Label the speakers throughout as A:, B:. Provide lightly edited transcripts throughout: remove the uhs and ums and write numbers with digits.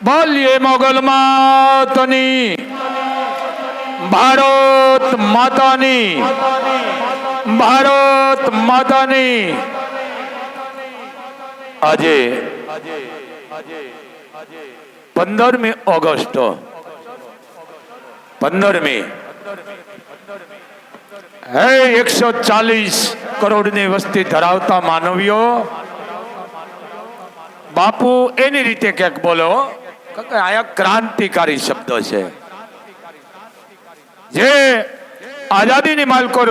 A: બોલીએ મોગલ માતની, ભારત માતાની, ભારત માતાની. આજે 15મી ઓગસ્ટ, 15મી 140 કરોડની વસ્તી ધરાવતા માનવીઓ, બાપુ એની રીતે ક્યાંક બોલો. આયા ક્રાંતિકારી શબ્દો છે જે આઝાદીની માલકો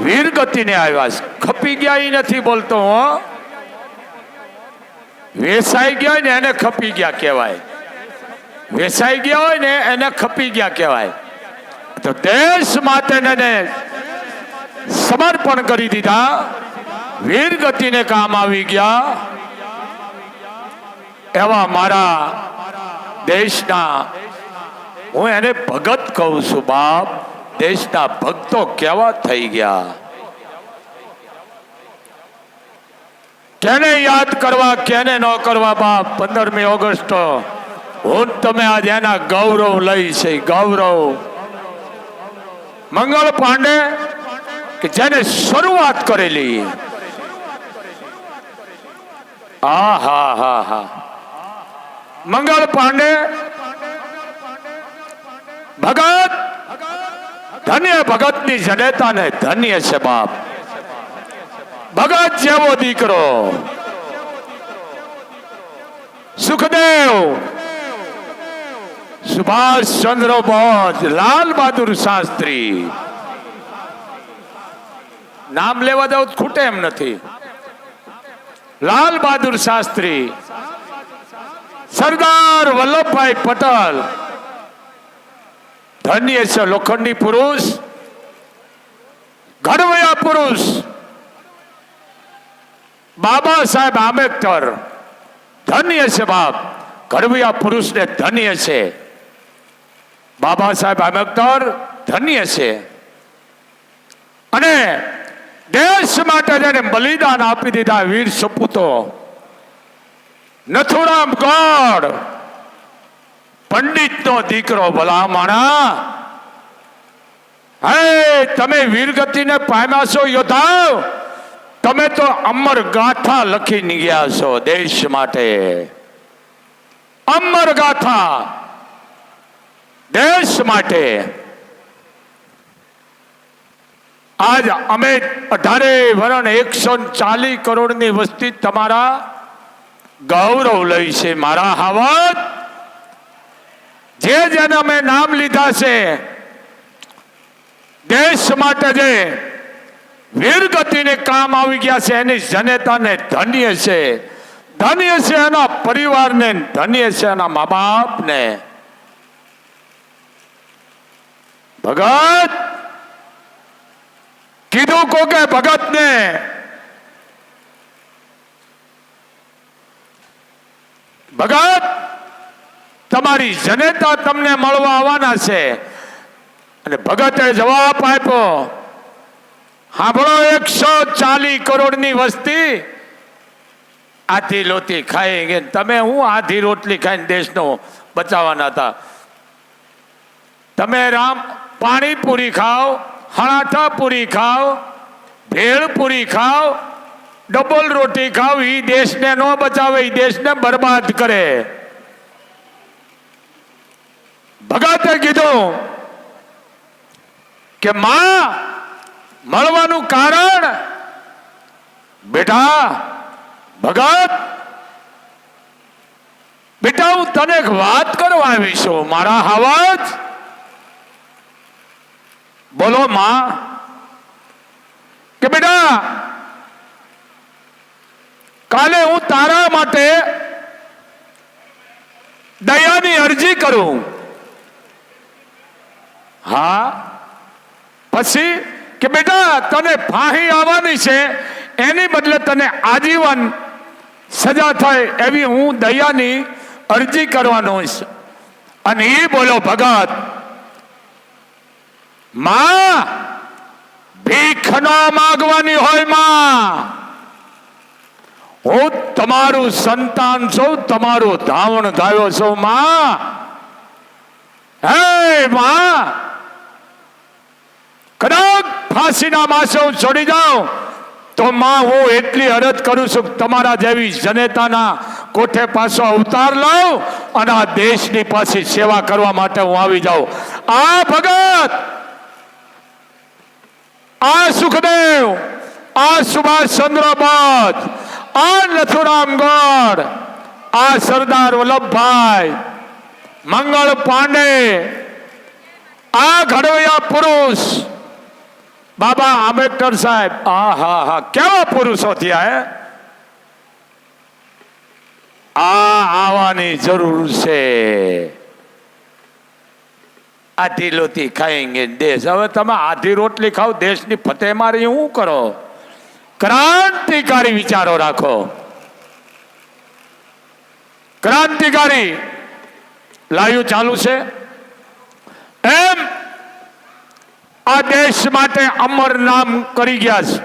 A: વીર ગતિને આવ્યા છે. ખપી ગયા એ નથી બોલતો હો, વેસાઈ ગયા ને એને ખપી ગયા કહેવાય. વેસાઈ ગયા હોય ને એને ખપી ગયા કહેવાય. તો દેશ માટે સમર્પણ કરી દીધા, વીર ગતિને કામ આવી ગયા એવા મારા દેશના, હું એને ભગત કહું છું બાપ. દેશના ભક્તો કેવા થઈ ગયા, કેને યાદ કરવા કેને ન કરવા બાપ. 15મી ઓગસ્ટ હું તમે આજે એના ગૌરવ લઈ છે. ગૌરવ મંગળ પાંડે કે જેને શરૂઆત કરેલી. હા મંગળ પાંડે ભગત, ધન્ય ભગતની જનેતા ને ધન્ય છે બાપ. ભગત જેવો દીકરો સુખદેવ, સુભાષ ચંદ્ર બોઝ, લાલ બહાદુર શાસ્ત્રી, નામ લેવા જાવ ખૂટે એમ નથી. લાલ બહાદુર શાસ્ત્રી, સરદાર વલ્લભભાઈ પટેલ, ધન્ય છે લોખંડી પુરુષ, ઘડવૈયા પુરુષ બાબા સાહેબ આંબેડકર, ધન્ય છે બાપ. ઘડવૈયા પુરુષ ને ધન્ય છે બાબા સાહેબ આંબેડકર, ધન્ય છે. અને દેશ માટે જેને બલિદાન આપી દીધા વીર સપૂતો, નથુરામ ગોડ, પંડિત નો દીકરો ભલામણા. હે તમે વીરગતિને પામ્યા છો યોદ્ધા, તમે તો અમર ગાથા લખીને ગયા છો દેશ માટે. અમર ગાથા દેશ માટે. આજ અમે 18 વરણ 140 કરોડની વસ્તી તમારા ગૌરવ લઈ છે. મારા હાવત જે જેને અમે નામ લીધા છે, દેશ માટે જે વીરગતિને કામ આવી ગયા છે, એની જનતાને ધન્ય છે. ધન્ય છે એના પરિવારને, ધન્ય છે એના મા બાપને. ભગત કીધું કો કે ભગત ને ભગત તમારી જનતા તમને મળવા આવવાના છે. અને ભગતે જવાબ આપ્યો, સાંભળો, 140 કરોડની વસ્તી આથી લોટી ખાઈ ગઈ, તમે હું આધી રોટલી ખાઈને દેશનો બચાવવાના હતા. તમે રામ પાણીપુરી ખાઓ, હણાઠા પૂરી ખાઓ, ભેળ પૂરી ખાઓ, ડબલ રોટી ખાઓ, એ દેશને ન બચાવે, એ દેશને બરબાદ કરે. ભગતે કીધું કે માં મળવાનું કારણ, બેટા ભગત, બેટા હું તને એક વાત કરવા આવી છું. મારા હાવજ બોલો માં. કે બેટા કાલે હું તારા માટે દયાની અરજી કરું. હા પછી કે બેટા તને ફાંસી આવવાની છે, એની બદલે તને આજીવન સજા થાય એવી હું દયાની અરજી કરવાનો છે. અને એ બોલો ભગત, માં ભીખ ન માગવાની હોય માં, હું તમારું સંતાન છું, તમારું ધાવણ ગાયો છું માં. હે માં, કદાચ ફાંસીના માસે હું છોડી જાઉં તો માં હું એટલી અરજ કરું છું તમારા જેવી જનેતાના કોઠે પાછો અવતાર લાવ અને આ દેશની પાછી સેવા કરવા માટે હું આવી જાઉં. આ ભગત, આ સુખદેવ, આ સુભાષચંદ્ર બોઝ, આ નથુરામ ગોડ, આ સરદાર વલ્લભભાઈ, મંગળ પાંડે, આ ઘડવૈયા પુરુષ બાબા આંબેડકર સાહેબ, હા કેવા પુરુષો થયા હે. આવવાની જરૂર છે. આધી લોટી ખાएंगे દેશ. હવે તમે આધી રોટલી ખાવ, દેશની ફતેહ મારી શું કરો? ક્રાંતિકારી વિચારો રાખો. ક્રાંતિકારી લાઈવ ચાલુ છે. એમ આ દેશ માટે અમર નામ કરી ગયા છે.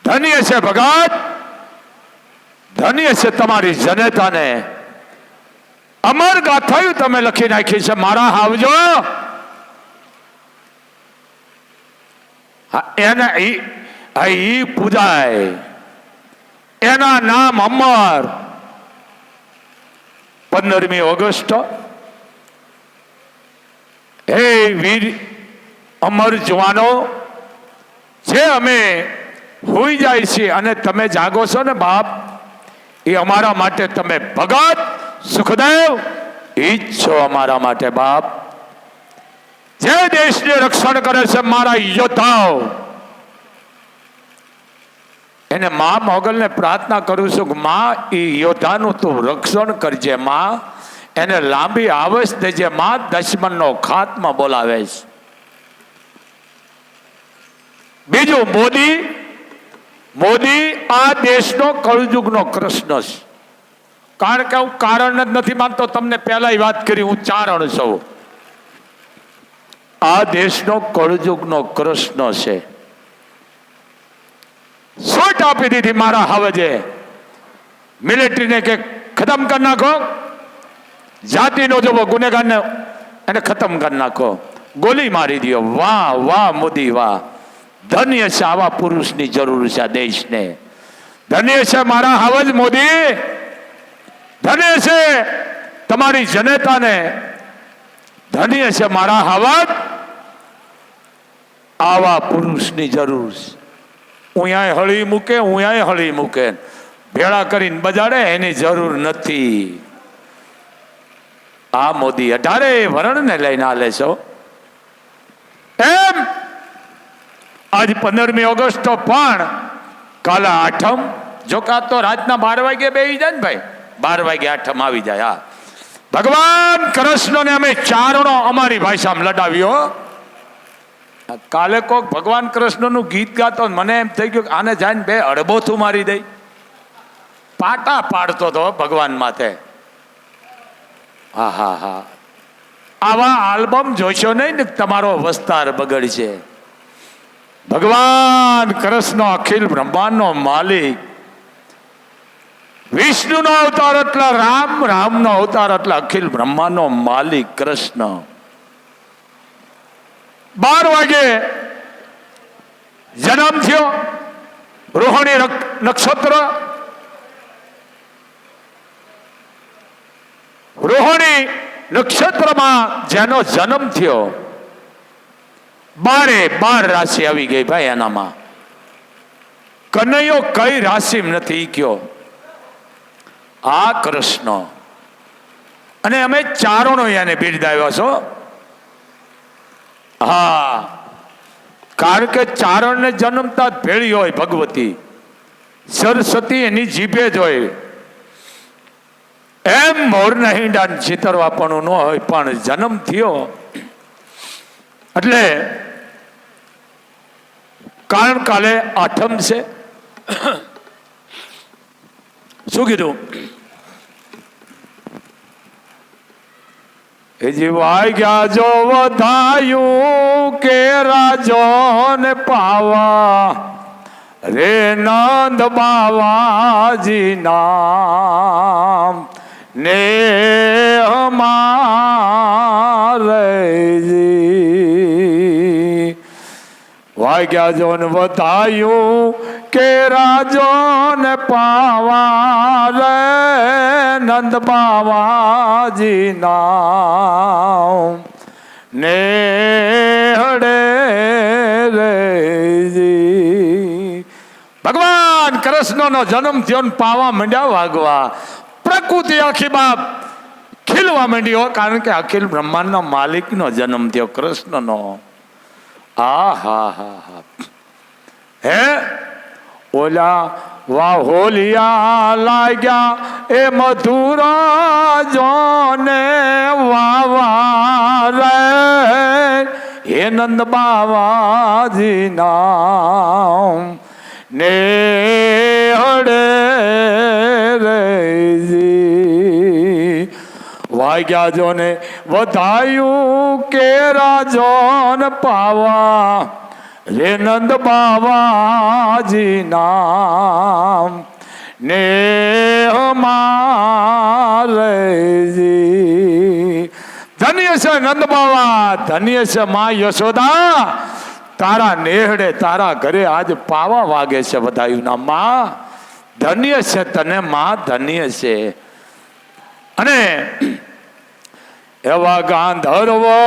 A: ધન્ય છે ભગત, ધન્ય છે તમારી જનતાને. અમર ગાથાયું તમે લખી નાખી છે. મારા હાવજો એના ઈ પૂજાય, એના નામ અમર. 15મી ઓગસ્ટ હે વીર અમર જવાનો, જે અમે હોઈ જાય છે અને તમે જાગો છો ને બાપ, એ અમારા માટે તમે ભગત સુખદેવ ઈ જ છો અમારા માટે બાપ. જે દેશને રક્ષણ કરે છે મારા યોદ્ધાઓ, એને મા મોગલને પ્રાર્થના કરું છું કે માં ઈ યોદ્ધાનું તું રક્ષણ કરજે માં, એને લાંબી આવસ દેજે માં. દુશ્મનનો ખાત્મા બોલાવે છે. બીજું મોદી આ દેશનો કળયુગનો કૃષ્ણ છે. કારણ કે હું કારણ જ નથી માનતો, તમને પહેલા વાત કરી, હું ચારણ છું. આ દેશનો કળયુગનો કૃષ્ણ છે. સોટ આપી દીધી મારા હવજે મિલિટરીને કે ખતમ કરી નાખો, જાતિનો જો ગુનેગારને એને ખતમ કરી નાખો, ગોલી મારી દો. વાહ વાહ મોદી વાહ, ધન્ય છે. આવા પુરુષની જરૂર છે આ દેશને. ધન્ય છે મારા હવજ મોદી, ધન્ય છે તમારી જનતાને, ધન્ય છે મારા હવજ. આવા પુરુષની જરૂર છે. ઉયાય હળી મૂકે, ઉયાય હળી મૂકે, ભેળા કરીને બજાડે એની જરૂર નથી. આ મોદી 18 વર્ણને લઈને આલે છો. એમ આજ 15મી ઓગસ્ટ પણ કાલે આઠમ. જો કા તો રાતના 12 વાગે બેસી જાય ને ભાઈ, 12 વાગે આઠમ આવી જાય. હા, ભગવાન કૃષ્ણને અમે ચારણો અમારી ભાષામાં લડાવ્યો. કાલે કોક ભગવાન કૃષ્ણનું ગીત ગાતો, મને એમ થઈ ગયું આને જાય બે અડબોથું મારી દઈ. પાટા પાડતો હતો ભગવાન માથે. હા, આવા આલ્બમ જોશો નહીં ને તમારો વસ્તાર બગડશે. ભગવાન કૃષ્ણ અખિલ બ્રહ્માંડનો માલિક, વિષ્ણુનો અવતાર એટલે રામ, રામનો અવતાર એટલે અખિલ બ્રહ્માંડનો માલિક કૃષ્ણ. 12 વાગે જન્મ થયો. રોહિણી નક્ષત્ર, રોહિણી નક્ષત્રમાં જેનો જન્મ થયો, 12 રાશિ આવી ગઈ ભાઈ એનામાં. કનૈયો કઈ રાશિમાં નથી કયો, આ કૃષ્ણ. અને અમે ચારણો એને બિરદાવ્યા છો. હા, કારણ કે ચારણને જન્મતા જ ભેળી હોય ભગવતી, સરસ્વતી એની જીભે જ હોય. એમ મોરના હિંડાને ચિતરવા પણ ન હોય, પણ જન્મ થયો એટલે કારણ કાલે આઠમ છે. શું કીધું? વાગ્યા જો વધાયું કે રાજો ને પાવા, રે નંદ બાવાજી નામ ને અમારે વાગ્યા જોન બતાયું કે રાજોન પાવા રે નંદ બાવાજી નામ ને હડે રેજી ભગવાન કૃષ્ણનો જન્મ થયો ને પાવા માંડ્યા વાગવા. પ્રકૃતિ આખી બાપ ખીલવા માંડ્યો, કારણ કે અખિલ બ્રહ્માંડનો માલિકનો જન્મ થયો કૃષ્ણનો. આ હા હા હા હે ઓલા વાહોલિયા લાગ્યા એ મથુરા જોને વાવા રે હે નંદ બાવાજી નામ ને હડે રેજી વાગ્યા જોને વધાયું કે રાજોન પાવા રે નંદ બાવાજી નામ ને અમારે ધન્ય છે નંદ બાવા, ધન્ય છે માં યશોદા, તારા નેહડે તારા ઘરે આજ પાવા વાગે છે બધાયું ના માં. ધન્ય છે તને માં, ધન્ય છે. અને એવા ગાંધર્વો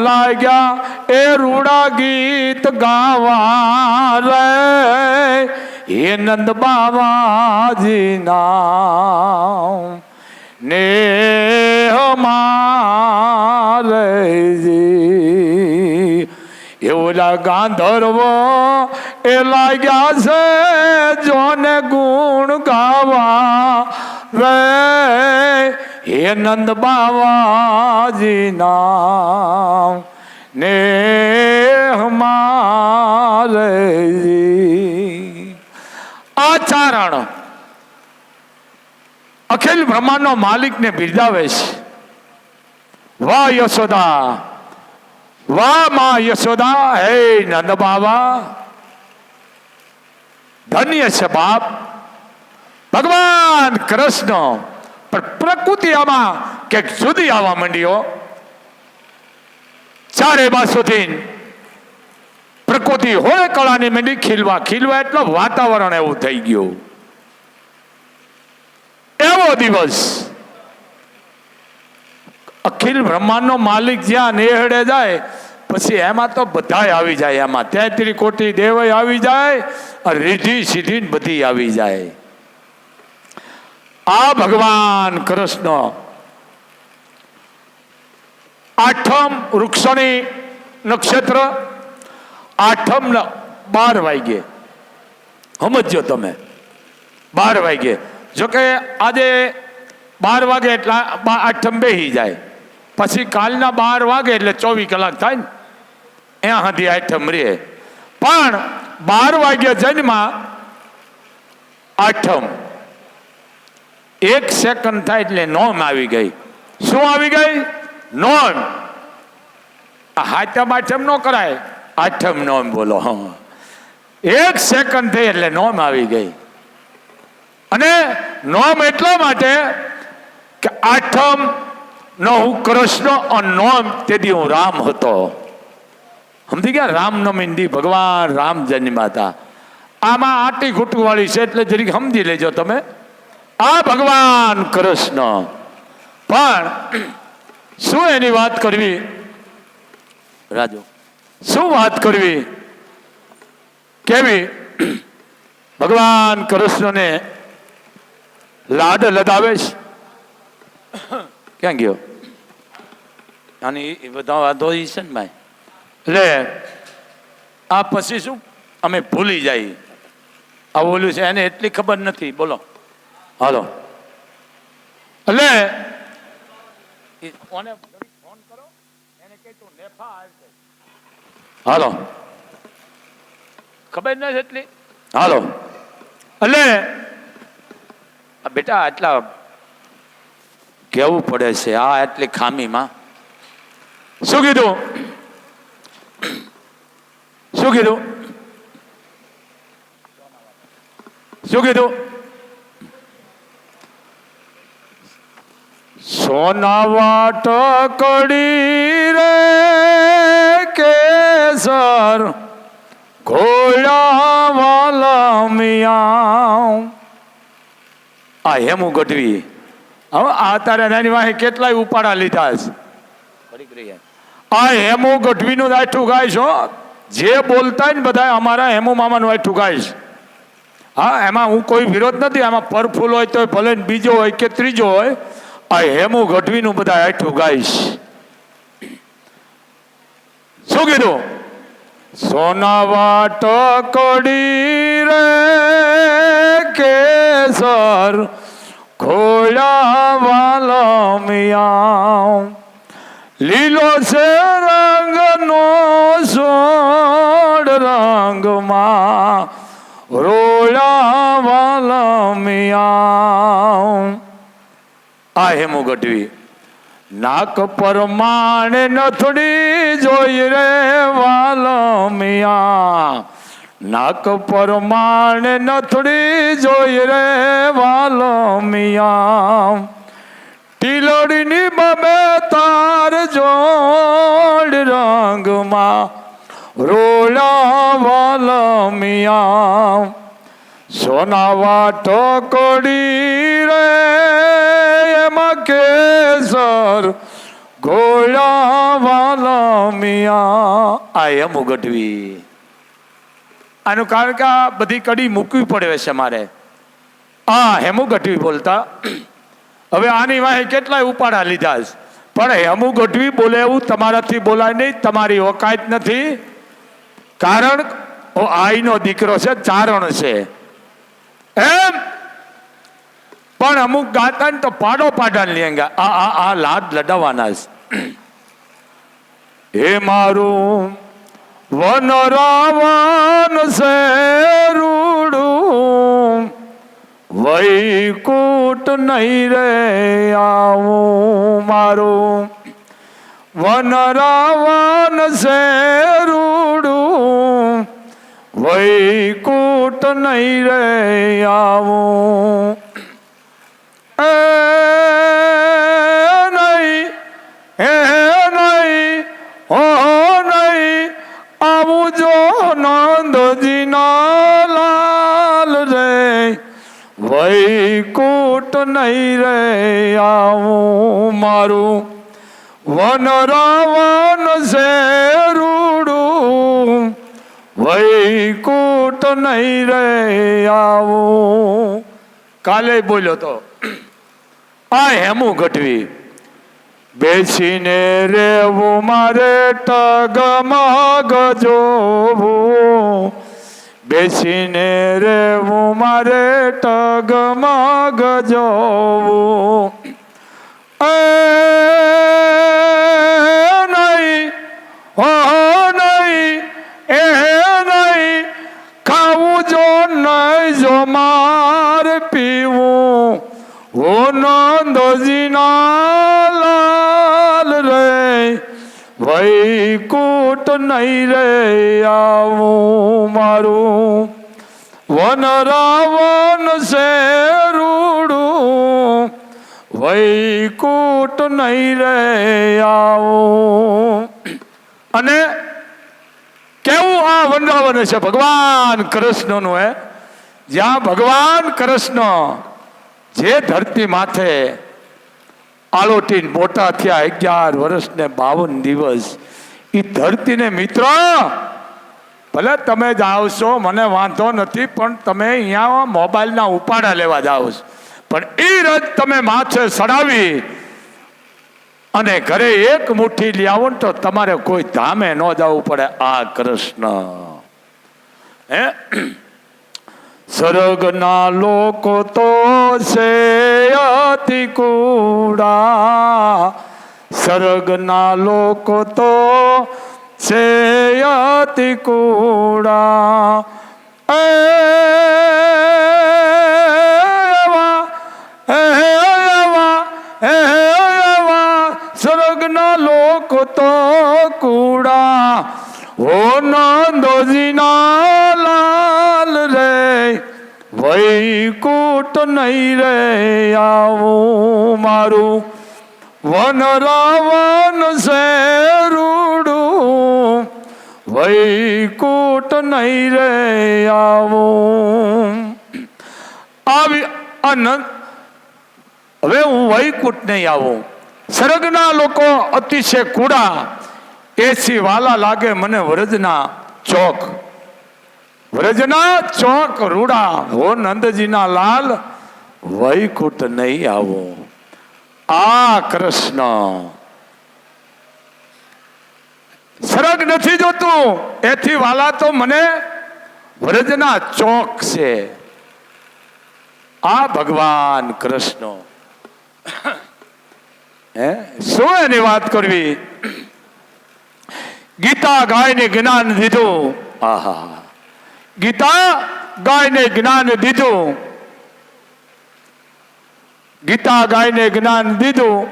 A: લાગ્યા એ રૂડા ગીત ગાવા રે હે નંદ બાવાજી નામ ને અમારે એવલા ગાંધર્વો એ લાગ્યા છે જોને ગુણ ગાવા રે હે નંદ બાવાજી નામ ને હમારે. આચરણ અખિલ બ્રહ્માંડનો માલિકને બિરદાવે છે. વાહ યશોદા, વાહ માં યશોદા, હે નંદ બાવા, ધન્ય છે બાપ. ભગવાન કૃષ્ણ પણ પ્રકૃતિ આમાં ક્યાંક જુદી આવવા માંડ્યો. ચારે બાજુથી પ્રકૃતિ હોય કળાની માંડી ખીલવા, ખીલવા એટલે વાતાવરણ એવું થઈ ગયું. એવો દિવસ અખિલ બ્રહ્માંડનો માલિક જ્યાં નેહડે જાય પછી એમાં તો બધાય આવી જાય. એમાં 33 કોટી દેવય આવી જાય, રીઢી સીધી બધી આવી જાય. આ ભગવાન કૃષ્ણ આઠમ વૃક્ષોની નક્ષત્ર આઠમ 12 વાગે સમજો તમે. 12 વાગે જોકે આજે 12 વાગે એટલે આઠમ બેસી જાય, પછી કાલના 12 વાગે એટલે 24 કલાક થાય ને ત્યાં સુધી આઠમ રે. પણ 12 વાગે જન્મા આઠમ 1 સેકન્ડ થાય એટલે નોમ આવી ગઈ. શું આવી ગઈ? નોમ. હાથમ આઠમ નો કરાય, આઠમ નોમ બોલો. 1 સેકન્ડ થઈ એટલે નોમ આવી ગઈ. અને નોમ એટલા માટે કે આઠમ નો હું કૃષ્ણ અને નોમ તેથી હું રામ હતો. સમજી ગયા? રામનવમી દી ભગવાન રામ જન્મ્યા હતા. આમાં આટી ઘૂંટું વાળી છે એટલે જરીક સમજી લેજો તમે. આ ભગવાન કૃષ્ણ પણ શું એની વાત કરવી રાજુ, શું વાત કરવી, કેવી ભગવાન કૃષ્ણને લાડ લદાવે છે. ક્યાં ગયો? અને એ બધા વાંધો છે ને ભાઈ. એટલે આ પછી શું અમે ભૂલી જાય. આ બોલ્યું છે એને એટલી ખબર નથી. બોલો હાલો. એટલે ફોન કરો એને કહે તું નેફા આવશે. હાલો, ખબર નથી એટલી. હાલો. એટલે બેટા આટલા કેવું પડે છે આ એટલી ખામીમાં. શું કીધું? શું કીધું? શું કીધું? સોના વાટકડી રે કેસર ઘોડા વાલા મિયા. આ હેમુ ગઢવી હવે આ તારે નાની વાહે કેટલાય ઉપાડા લીધા છે. આ હેમુ ગઢવીનું આઠું ગાય છો. જે બોલતા ને બધા અમારા હેમુ મામાનું આઠું ગાય છે. હા, એમાં હું કોઈ વિરોધ નથી. આમાં પરફૂલ હોય તો ભલે બીજો હોય કે ત્રીજો હોય, આ હેમુ ગઢવીનું બધા આઠું ગાઈશ. શું કીધું? સોના વાટકડી રે કેસર ઘોડા વાલા મિયા. લીલો છે રંગનો સોડ રંગમાં રોળા વાલા મિયા. આ હેમુ ગઢવી નાક પરમાણે નથડી જોઈ રે વાલા મિયા. નાક પરમાણે નથડી જોઈ રે વાલા મિયા. ટીલડીની બબે તાર જોડ રંગમાં રોળા વાલા મિયા. સોના વાટકડી રે એમાં કેસર ઘોડા વાલા મિયા. આ હેમુ ગઢવી. આનું કારણ કે આ બધી કડી મૂકવી પડે છે મારે. આ હેમુ ગઢવી બોલતા. હવે આની વાહે કેટલાય ઉપાડા લીધા છે, પણ હેમુ ગઢવી બોલે એવું તમારાથી બોલાય નહીં. તમારી ઓકાત નથી. કારણ આઈનો દીકરો છે, ચારણ છે એમ. પણ અમુક ગાતા ને તો પાડો પાડા લેંગા. આ લાડ લડાવવાના છે. હે મારું વન રાવણ છે રૂડું, વૈકુટ નહીં રે આવું. મારું વન રાવણ છે રૂડું, વૈકુટ નહીં રે આવું. એ નહીં, હે નહીં, હો નહીં આવું જો નંદજીના લાલ રે, વૈકુટ નહીં રે આવું. મારું વન રાવણ છે રૂડું, વૈકુટ નહીં રે આવું. કાલે બોલ્યો તો આ હેમુ ગઢવી. બેસીને રેવું મારે ટગમગ જોવું, બેસીને રેવું મારે ટગમગ જોવું. એ નહીં, હો નહીં, એ નહીં ખાવું જો નહીં જો માર પીવું. ઓ નંદજીના લાલ રે, વૈકુટ નહીં રે આવું. મારું વન રાવણ છે રૂડું, વૈકુટ નહીં રે આવું. અને કેવું આ વનરાવન છે ભગવાન કૃષ્ણનું. હે જ્યાં ભગવાન કૃષ્ણ જે ધરતી માથે આલોટીને મોટા થયા 11 વર્ષ ને 52 દિવસ, એ ધરતીને મિત્રો ભલે તમે જાઓ છો મને વાંધો નથી, પણ તમે અહીંયા મોબાઈલના ઉપાડા લેવા જાઓ છો, પણ એ રજ તમે માથે સડાવી અને ઘરે એક મુઠ્ઠી લઈ આવો ને તો તમારે કોઈ ધામે ન જવું પડે. આ કૃષ્ણ હે સ્વર્ગના લોકો તો છે અતિ કુડા, સ્વર્ગના લોકો તો છે અતિ કુડા. સ્વર્ગના લોકો તો કુડા, ઓ નંદોજીના લાલ રે, વૈકુટ નહીં રે આવું મારું વન રાવણ છે રૂડું, વૈકુટ નહીં રે આવું આવી અનંત. હવે હું વૈકુટ નહીં આવું. સ્વર્ગના લોકો અતિશય કુડા, એસી વાલા લાગે મને વ્રજના ચોક. વ્રજના ચોક રૂડા, હો નંદજીના લાલ વૈકુટ નહીં આવું. આ કૃષ્ણ સ્વર્ગ નથી જોતું, એથી વાલા તો મને વ્રજના ચોક છે. આ ભગવાન કૃષ્ણ શું એની વાત કરવી. ગીતા ગાયને જ્ઞાન દીધું. આહા, ગીતા ગાયને જ્ઞાન દીધું. ગીતા ગાયને જ્ઞાન દીધું.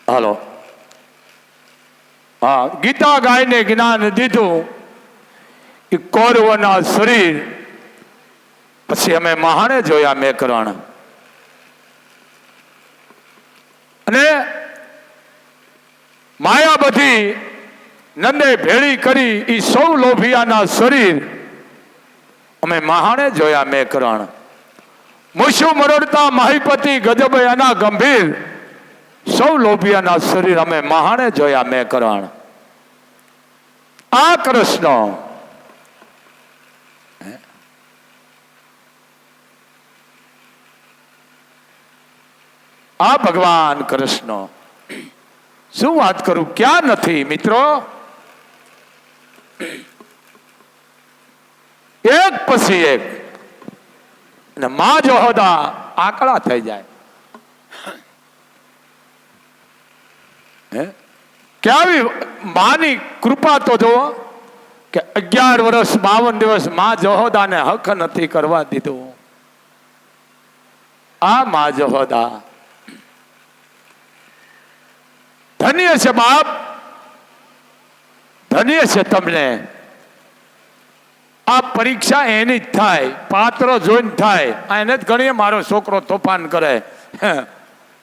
A: હાલો, હા, ગીતા ગાયને જ્ઞાન દીધું. એ કૌરવના શરીર પછી અમે મહાણે જોયા મેકરણ. અને માયા બધી નંદે ભેળી કરી એ સૌ લોભિયાના શરીર અમે મહાણે જોયા મેકરણ. મૂછું મરડતા મહીપતિ ગજબ એના ગંભીર, સૌ લોભિયાના શરીર અમે મહાણે જોયા મેકરણ. આ કૃષ્ણ આ ભગવાન કૃષ્ણ. શું વાત કરું, ક્યાં નથી મિત્રો. એક પછી એક માં જહોદા આકડા થઈ જાય. કેવી માની કૃપા તો જુઓ કે 11 વર્ષ 52 દિવસ માં જહોદાને હક નથી કરવા દીધું. આ માં જહોદા ધન્ય છે બાપ, ધન્ય છે તમને. આ પરીક્ષા એની જ થાય, પાત્ર જોઈને થાય. એને જ ગણીએ મારો છોકરો તોફાન કરે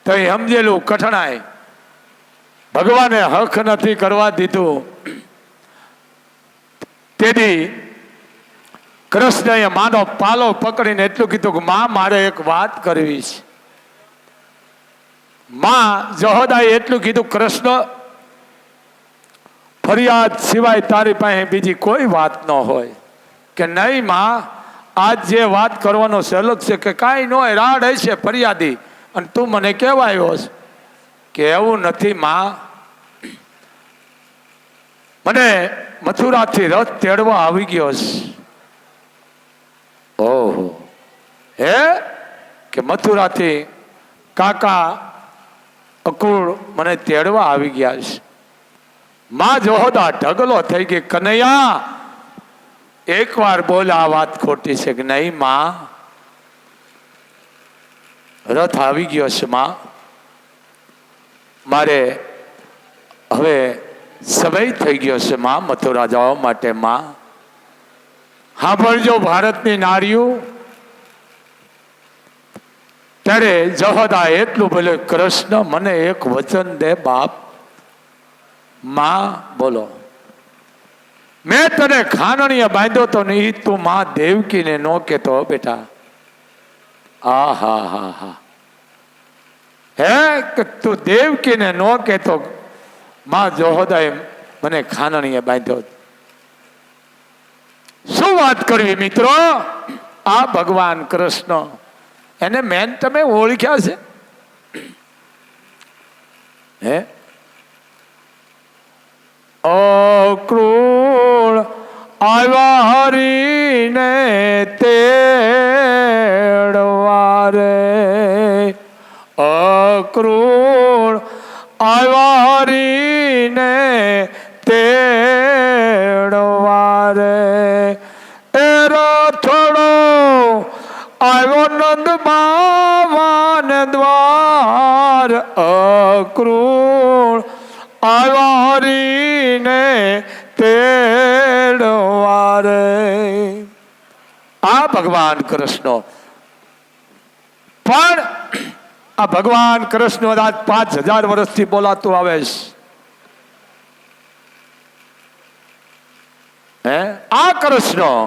A: તો એ સમજેલું કઠણાય. ભગવાને હક નથી કરવા દીધું. તેથી કૃષ્ણએ માનો પાલો પકડીને એટલું કીધું કે માં મારે એક વાત કરવી છે. માં જહોદાએ એટલું કીધું, કૃષ્ણ ફરિયાદ સિવાય તારી પાસે બીજી કોઈ વાત ન હોય. કે નહીં માં, આજ જે વાત કરવાનો સલગ છે કે કાંઈ ન હોય, રાડ હશે ફરિયાદી અને તું મને કહેવા આવ્યો છે. કે એવું નથી માં, મને મથુરાથી રથ તેડવા આવી ગયો છે. ઓહો, હે કે મથુરાથી કાકા અકુળ મને તેડવા આવી ગયા છે. માં જહોદા ઢગલો થઈ ગઈ. કનૈયા એક વાર બોલ, આ વાત ખોટી છે કે નહીં માં? રથ આવી ગયો છે માં, મારે હવે સમય થઈ ગયો છે માં મથુરા જવા માટે. માં સાંભળજો ભારતની નારીઓ. ત્યારે જહોદા એટલું બોલે, કૃષ્ણ મને એક વચન દે બાપ. માં બોલો, મેં તને ખાનણીએ બાંધ્યો તો નહીં, તું માં દેવકીને નો કેતો બેટા. આ હા હા હા, હે કે તું દેવકીને નો કેતો. માં જહોદાએ મને ખાનણીએ બાંધ્યો. શું વાત કરવી મિત્રો. આ ભગવાન કૃષ્ણ, એને મેન તમે ઓળખ્યા છે હે? અક્રૂર આવ્યા હરીને તેડવા રે, અક્રૂર આવ્યા હરીને તેડવા રે. એ રથડો આવ્યો નંદ બાવાન દ્વાર, અક્રૂર આવ્યા હરીને તેડવા ભગવાન કૃષ્ણ. પણ આ ભગવાન કૃષ્ણ આજ 5000 વર્ષથી બોલાતું આવે છે. હે આ કૃષ્ણ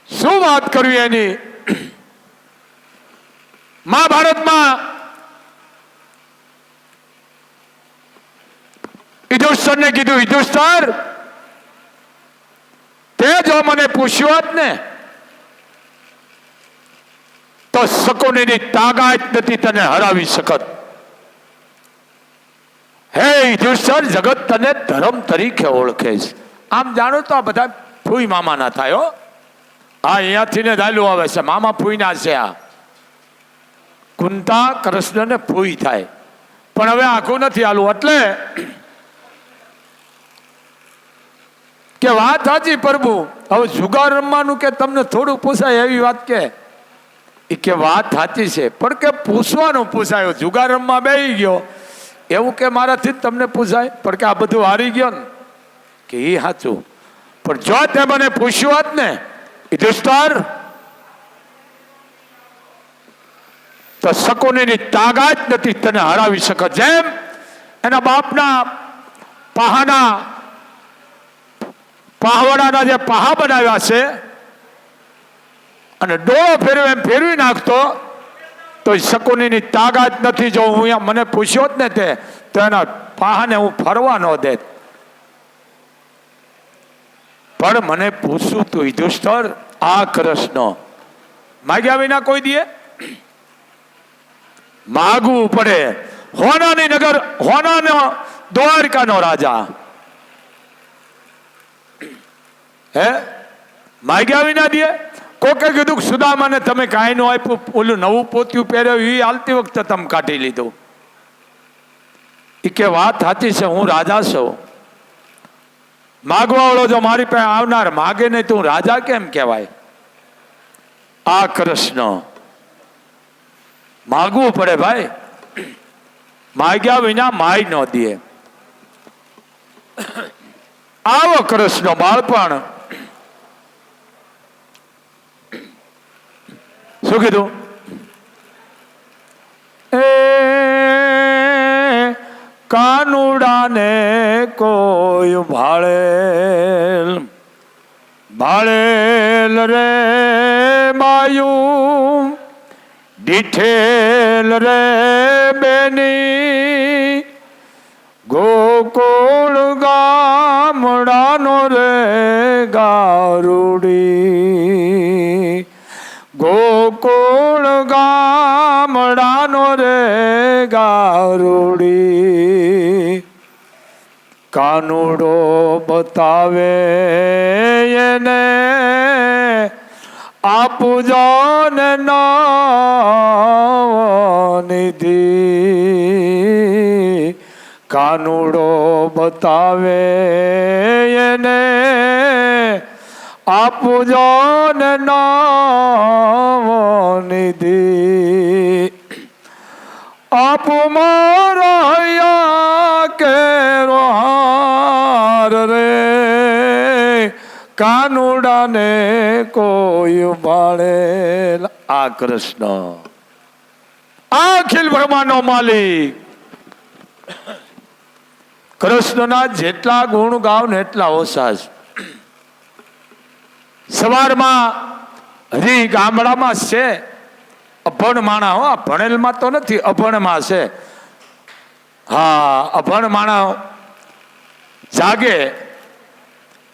A: શું વાત કરવી એની. મહાભારતમાં યુધિષ્ઠિરને કીધું, યુધિષ્ઠિર તે જો મને પૂછ્યું હોત ને તો શકુનીની તાકાત નથી તને હરાવી શકત. હે યુધિષ્ઠિર, જગત તને ધર્મ તરીકે ઓળખે છે. આમ જાણો તો આ બધા ફૂઈ મામા ના થાય હો. આ અહીંયાથી ને દાયલું આવે છે, મામા ફૂઈ ના છે. આ કુંતા કૃષ્ણને ફૂઈ થાય, પણ હવે આખું નથી આલું. એટલે કે વાત સાચી પ્રભુ, હવે જુગાર રમવાનું કે તમને થોડું પૂછાય એવી વાત કે વાત સાચી છે, પણ કે પૂછવાનું પૂછાયું. જુગાર રમવા બેસી ગયો એવું કે મારાથી જ તમને પૂછાય, પણ કે આ બધું હારી ગયો ને કે એ સાચું. પણ જો તે મને પૂછ્યું હોત ને યુધિષ્ઠિર તો શકુનીની તાકાત નથી તને હરાવી શકત. જેમ એના બાપના પહાવડાના જે પહા બનાવ્યા છે અને ડોળો ફેરવે એમ ફેરવી નાખતો તો શકુનીની તાકાત નથી. જો હું મને પૂછ્યો જ ને તે તો એના પહાને હું ફરવા ન દે. પણ મને પૂછવું તું યુધિષ્ઠિર, આ કૃષ્ણ માગ્યા વિના કોઈ દે? માગવું પડે. હોનાની નગર, હોનાનો દ્વારકાનો રાજા હે માગ્યા વિના દે? કોકે કીધું સુદામાને તમે કાંઈ નું આપ્યું, ઓલું નવું પોત્યું પહેર્યું એ હાલતી વખતે તમે કાઢી લીધું. એ કે વાત સાચી છે, હું રાજા છું. માગવા વાળો જો મારી પાસે આવનાર માગે નહીં તું રાજા કેમ કહેવાય? આ કૃષ્ણ માગવું પડે ભાઈ, માગ્યા વિના માય ન દે. આવો કૃષ્ણ બાળપણ. શું કીધું? એ કાનુડાને કોઈ ભાળેલ રે બાયું, દીઠેલ રે બેની, ગોકુળ ગામડાનો રે ગારુડી, ગોકુળ ગામડાનો રે ગારુડી. કાનુડો બતાવે એને આપજો ને નિધિ. કાનુડો બતાવે એને આપજો ને નિધિ. આપ મારા કેરો હાર રે, કાનુડાને કોઈ ભાળે. આ કૃષ્ણ અખિલ બ્રહ્માંડનો માલિક. કૃષ્ણના જેટલા ગુણ ગાવ ને એટલા ઓછા છે. સવારમાં હરી ગામડામાં છે અભણ માણા, હો ભણેલમાં તો નથી, અભણમાં છે. હા, અભણ માણા જાગે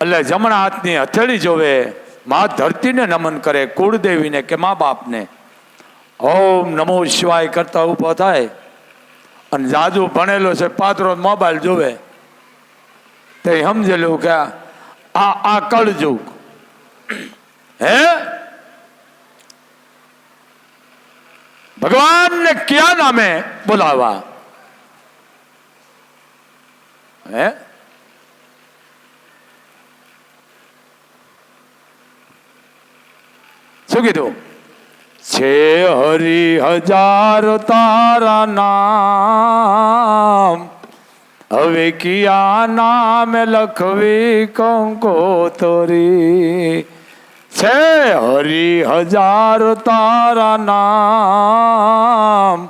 A: એટલે જમણા હાથની હથેળી જોવે, મા ધરતીને નમન કરે, કુળદેવીને કે મા બાપને. ઓમ નમો શિવાય કરતા ઉભો થાય અને જાજુ ભણેલો છે પાત્રો મોબાઈલ જોવે તે સમજેલું કે આ કળજુગ. હે ભગવાનને ક્યાં નામે બોલાવા? હે શું કીધું? છે હરિ હજાર તારા નામ, હવે કિયા નામ લખવી કંકોતરી છે હરિ હજાર તારા નામ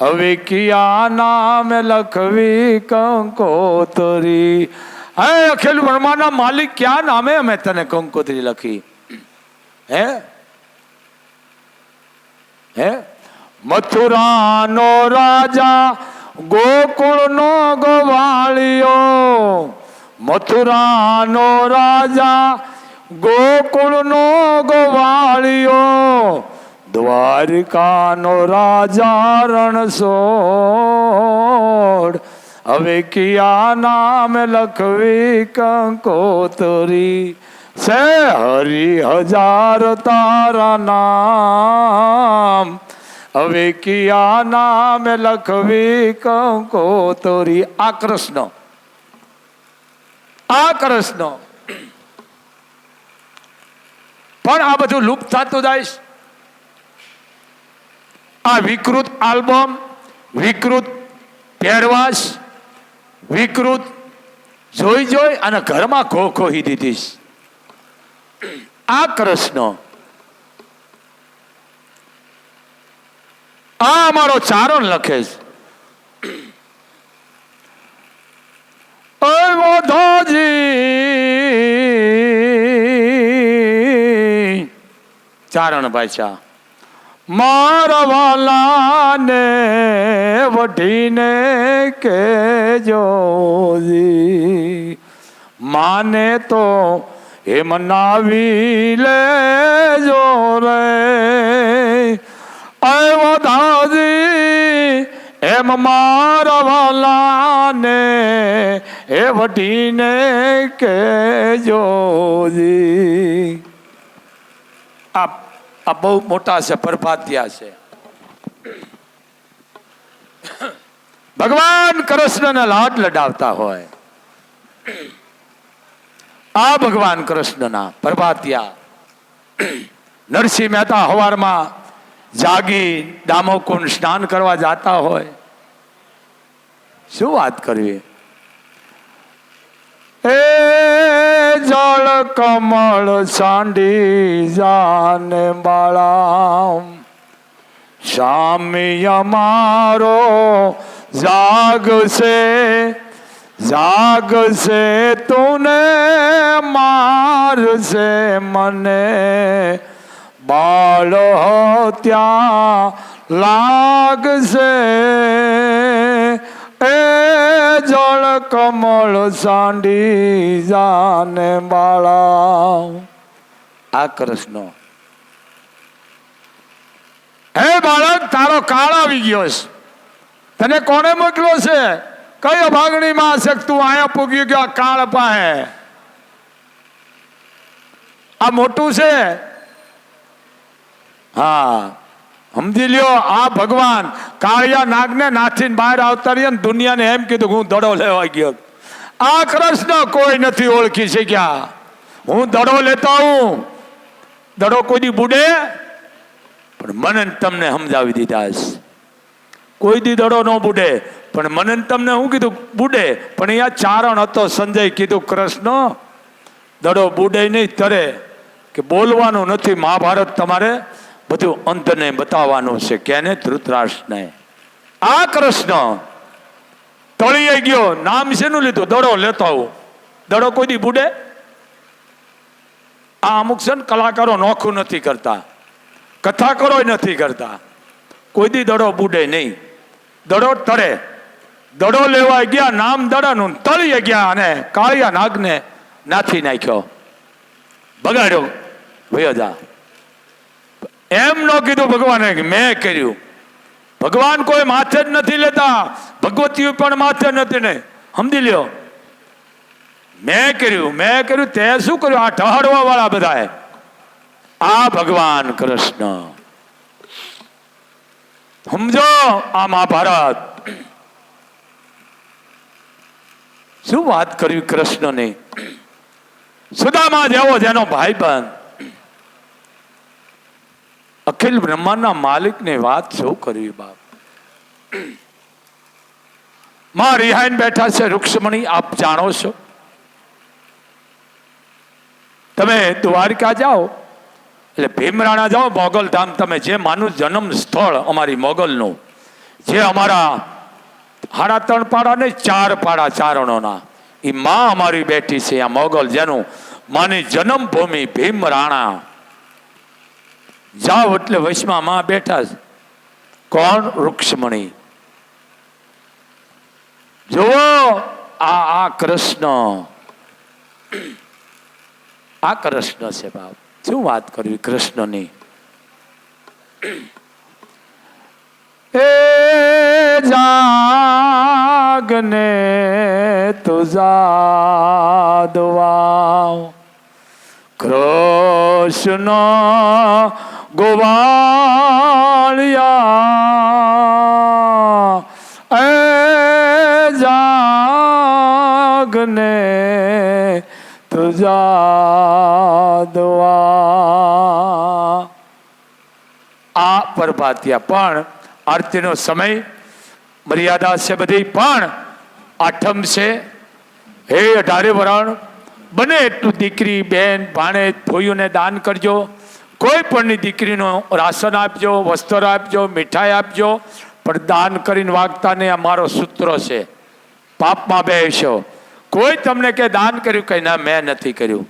A: હવે કિયા નામ લખવી કંકોતરી હે અખિલ બ્રહ્માંડના માલિક ક્યાં નામે અમે તને કંકોત્રી લખી હે હે મથુરાનો રાજા ગોકુળનો ગોવાળિયો મથુરાનો રાજા ગોકુળનો ગોવાળિયો દ્વારિકાનો રાજા રણછોડ હવે કિયા નામ લખવી કંકોતરી છે હરિ હજાર તારા નામ હવે કિયા નામ લખવી કંકોતરી આ કૃષ્ણ પણ આ બધું લુપ્ત થતું જાય આ વિકૃત આલ્બમ વિકૃત પહેરવાશ વિકૃત જોઈ અને ઘરમાં ખોખોહી દીધીશ આ કૃષ્ણ આ અમારો ચારણ લખે છે ચારણ ભાષા મારા વાલાને વઢીને કેજોજી માને તો એમ નાવી લેજો રે આવ્યો દાજી એમ મારા વાલાને એ વઢીને કેજોજી આ બહુ મોટા છે પ્રભાતિયા છે ભગવાન કૃષ્ણને લાડ લડાવતા હોય આ ભગવાન કૃષ્ણના પ્રભાતિયા નરસિંહ મહેતા હવારમાં જાગી દામોકુંડ સ્નાન કરવા જાતા હોય શું વાત કરવી એ જળ કમળ સાંડી જાને બાળા સ્વામી અમારો જાગશે તુને મારશે મને બાળ ત્યાં લાગશે એ જળ કમળ સાંડી જાને બાળા આ કૃષ્ણ હે બાળક તારો કાળ આવી ગયો છે તને કોને મોકલ્યો છે કઈ અભાગણીમાં છે તું આયા પૂગ્યું ગયો કાળ પાસે આ મોટું છે હા સમજી લ્યો આ ભગવાન કાળિયા નાગને નાથીને બહાર આવતા રહ્યા ને દુનિયાને એમ કીધું હું દડો લેવા ગયો આ કૃષ્ણ કોઈ નથી ઓળખી શક્યા હું દડો લેતા હું દડો કોઈ દી બુડે પણ મને તમને સમજાવી દીધા છે કોઈ દી દડો ન બુડે પણ મને તમને હું કીધું બુડે પણ અહીંયા ચારણ હતો સંજય કીધું કૃષ્ણ દડો બુડે નહીં તરે કે બોલવાનું નથી મહાભારત તમારે બધું અંતને બતાવવાનું છે કેને ધૃતરાષ્ટ્રને આ કૃષ્ણ તળીએ ગયો નામ શેનું લીધું દડો લેતો આવું દડો કોઈ દી બુડે આ અમુક છે ને કલાકારો નોખું નથી કરતા કથાકારો નથી કરતા કોઈ દી દડો બુડે નહીં દડો તળે દડો લેવા ગયા નામ દડાનું તળીએ ગયા અને કાળિયા નાગને નાથી નાખ્યો બગાડ્યો ભયો જા એમ ન કીધું ભગવાને મેં કર્યું ભગવાન કોઈ માથે જ નથી લેતા ભગવતી પણ માથે નથી ને સમજી લ્યો મેં કર્યું તે શું કર્યું આ ઠહરવા વાળા બધા આ ભગવાન કૃષ્ણ સમજો આ મહાભારત શું વાત કરી કૃષ્ણની સુદામા જેવો જેનો ભાઈબંધ અખિલ બ્રહ્માંડના માલિકની વાત શું કરવી બાપ માં રિહાઈને બેઠા છે રૂક્ષ્મણી, આપ જાણો છો? તમે દ્વારકા જાઓ એટલે ભીમરાણા જાઓ, મોગલ ધામ, તમે જે માનું જન્મ સ્થળ અમારી મોગલનું, જે અમારા 3.5 પાડા ને 4 પાડા ચારણોના, એ માં અમારી બેઠી છે આ મોગલ, જેનું માની જન્મભૂમિ ભીમરાણા. જાઓ એટલે વૈષ્ણવ માં બેઠા છે. કોણ? રૂક્ષ્મણી. જુઓ આ કૃષ્ણ, આ કૃષ્ણ છે બાપ. શું વાત કરવી કૃષ્ણની. એ જાગને તુજા દુઆ, કૃષ્ણ ગોવાળિયા, એ જાગને તુજા દુઆ. આ પ્રભાતિયા પણ આરતીનો સમય મર્યાદા છે બધી, પણ આઠમ છે. હે 18 વરણ, બને એટલું દીકરી, બેન, ભાણે, ભોયુને દાન કરજો. કોઈ પણની દીકરીનો રાશન આપજો, વસ્ત્ર આપજો, મીઠાઈ આપજો, પણ દાન કરીને વાગતા નહીં. અમારો સૂત્ર છે. પાપમાં બેસો. કોઈ તમને કે દાન કર્યું, કઈ ના મેં નથી કર્યું.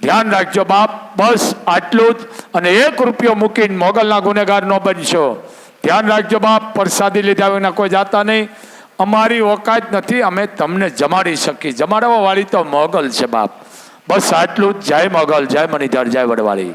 A: ધ્યાન રાખજો બાપ. બસ આટલું જ. અને 1 રૂપિયો મૂકીને મોગલના ગુનેગાર ન બનશો. ધ્યાન રાખજો બાપ. પ્રસાદી લીધા વિના કોઈ જાતા નહીં. અમારી ઓકાત નથી, અમે તમને જમાડી શકીએ. જમાડવા વાળી તો મોગલ છે બાપ. બસ આટલું જ. જય મોગલ, જય મણિધર, જય વડવાળી.